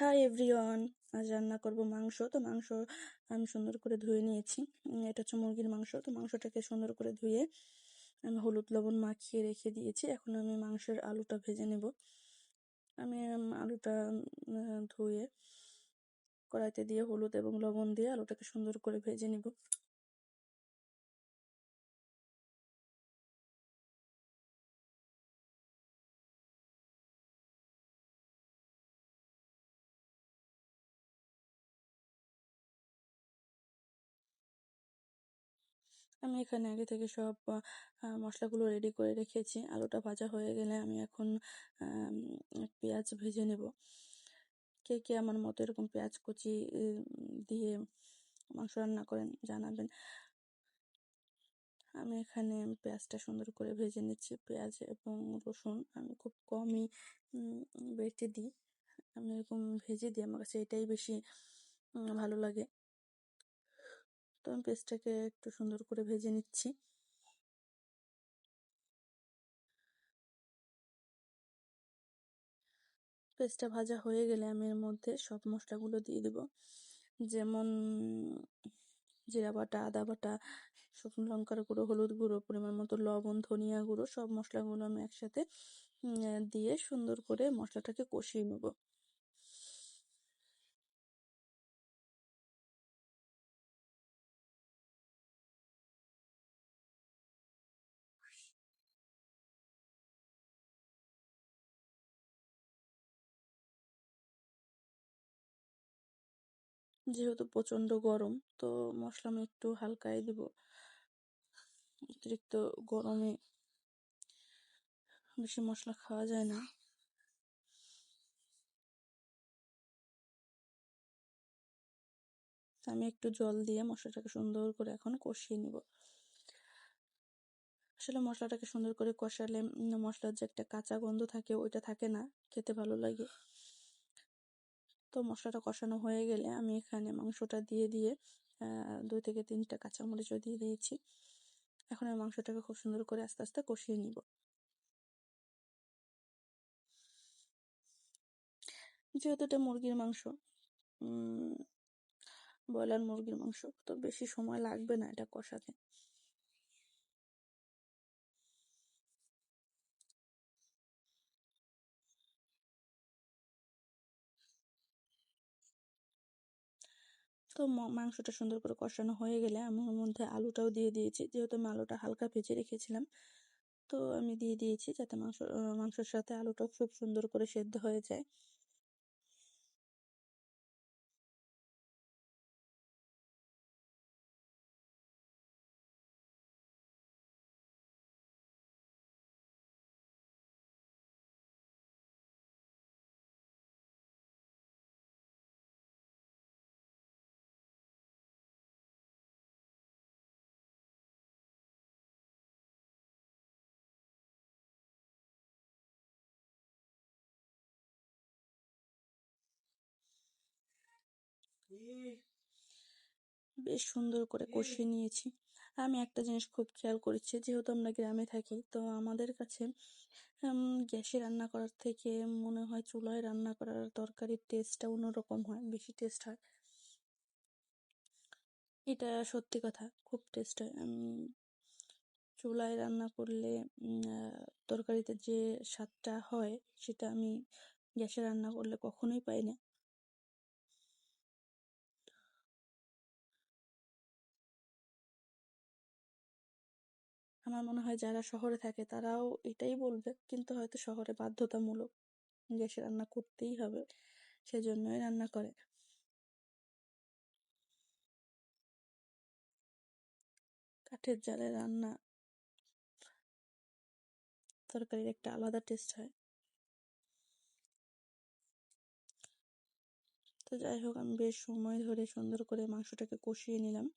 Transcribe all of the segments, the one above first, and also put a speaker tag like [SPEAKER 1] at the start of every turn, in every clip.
[SPEAKER 1] Hi everyone, আজ রান্না করব মাংস। তো মাংস আমি সুন্দর করে ধুয়ে নিয়েছি। এটা হচ্ছে মুরগির মাংস। তো মাংসটাকে সুন্দর করে ধুয়ে আমি হলুদ লবণ মাখিয়ে রেখে দিয়েছি। এখন আমি মাংসের আলুটা ভেজে নেব। আমি আলুটা ধুয়ে কড়াইতে দিয়ে হলুদ এবং লবণ দিয়ে আলুটাকে সুন্দর করে ভেজে নেব। আমি এখানে আগে থেকে সব মশলাগুলো রেডি করে রেখেছি। আলুটা ভাজা হয়ে গেলে আমি এখন পেঁয়াজ ভেজে নেব। কে কে আমার মতো এরকম পেঁয়াজ কুচি দিয়ে মাংস রান্না করেন জানাবেন। আমি এখানে পেঁয়াজটা সুন্দর করে ভেজে নিচ্ছি। পেঁয়াজ এবং রসুন আমি খুব কমই বেটে দিই। আমি এরকম ভেজে দিই, আমার কাছে এটাই বেশি ভালো লাগে। তো আমি পেঁয়াজটাকে একটু সুন্দর করে ভেজে নিচ্ছি। পেঁয়াজটা ভাজা হয়ে গেলে আমি এর মধ্যে সব মশলাগুলো দিয়ে দেব, যেমন জিরা বাটা, আদা বাটা, শুকনো লঙ্কার গুঁড়ো, হলুদ গুঁড়ো, পরিমাণ মতো লবণ, ধনিয়া গুঁড়ো, সব মশলাগুলো আমি একসাথে দিয়ে সুন্দর করে মশলাটাকে কষিয়ে নেব। যেহেতু প্রচণ্ড গরম, তো মশলা আমি একটু হালকাই দিব। অতিরিক্ত গরমে বেশি মশলা খাওয়া যায় না। আমি একটু জল দিয়ে মশলাটাকে সুন্দর করে এখন কষিয়ে নিব। আসলে মশলাটাকে সুন্দর করে কষালে মশলার যে একটা কাঁচা গন্ধ থাকে ওইটা থাকে না, খেতে ভালো লাগে। তো মশলাটা কষানো হয়ে গেলে আমি এখানে মাংসটা দিয়ে 2 থেকে 3টা কাঁচামরিচও দিয়ে দিয়েছি। এখন আমি মাংসটাকে খুব সুন্দর করে আস্তে আস্তে কষিয়ে নিব। যেহেতু এটা মুরগির মাংস, ব্রয়লার মুরগির মাংস, তো বেশি সময় লাগবে না এটা কষাতে। তো মাংসটা সুন্দর করে কষানো হয়ে গেলে আমি ওর মধ্যে আলুটাও দিয়ে দিয়েছি। যেহেতু আমি আলুটা হালকা ভেজে রেখেছিলাম, তো আমি দিয়ে দিয়েছি যাতে মাংসের সাথে আলুটা খুব সুন্দর করে সেদ্ধ হয়ে যায়। বেশ সুন্দর করে কষিয়ে নিয়েছি। আমি একটা জিনিস খুব খেয়াল করেছি, যেহেতু আমরা গ্রামে থাকি, তো আমাদের কাছে গ্যাসে রান্না করার থেকে মনে হয় চুলায় রান্না করার তরকারির টেস্টটা অন্যরকম হয়, বেশি টেস্ট হয়। এটা সত্যি কথা, খুব টেস্ট হয়। চুলায় রান্না করলে তরকারিতে যে স্বাদটা হয় সেটা আমি গ্যাসে রান্না করলে কখনোই পাই না। আমার মনে হয় যারা শহরে থাকে তারাও এটাই বলবে, কিন্তু হয়তো শহরে বাধ্যতামূলক গ্যাসে রান্না করতেই হবে, সেজন্যই রান্না করে। কাঠের জালে রান্না তরকারির একটা আলাদা টেস্ট হয়। তো যাই হোক, আমি বেশ সময় ধরে সুন্দর করে মাংসটাকে কষিয়ে নিলাম।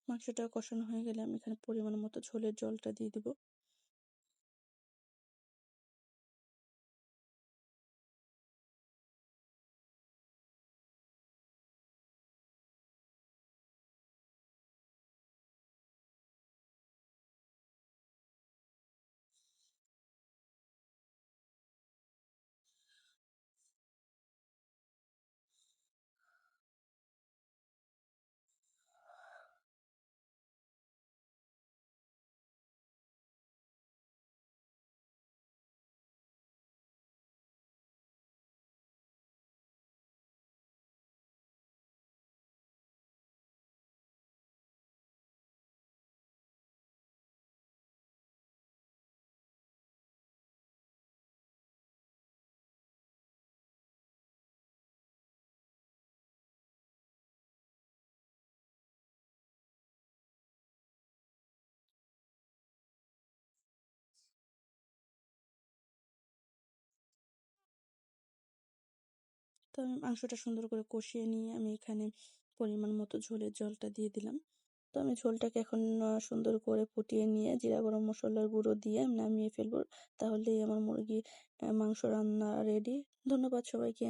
[SPEAKER 1] মাংসটা কষানো হয়ে গেলে আমি এখানে পরিমাণ মতো ঝোলের জলটা দিয়ে দিব। আমি মাংসটা সুন্দর করে কষিয়ে নিয়ে আমি এখানে পরিমাণ মতো ঝোলের জলটা দিয়ে দিলাম। তো আমি ঝোলটাকে এখন সুন্দর করে ফুটিয়ে নিয়ে জিরা গরম মশলার গুঁড়ো দিয়ে আমি নামিয়ে ফেলবো। তাহলেই আমার মুরগি মাংস রান্না রেডি। ধন্যবাদ সবাইকে।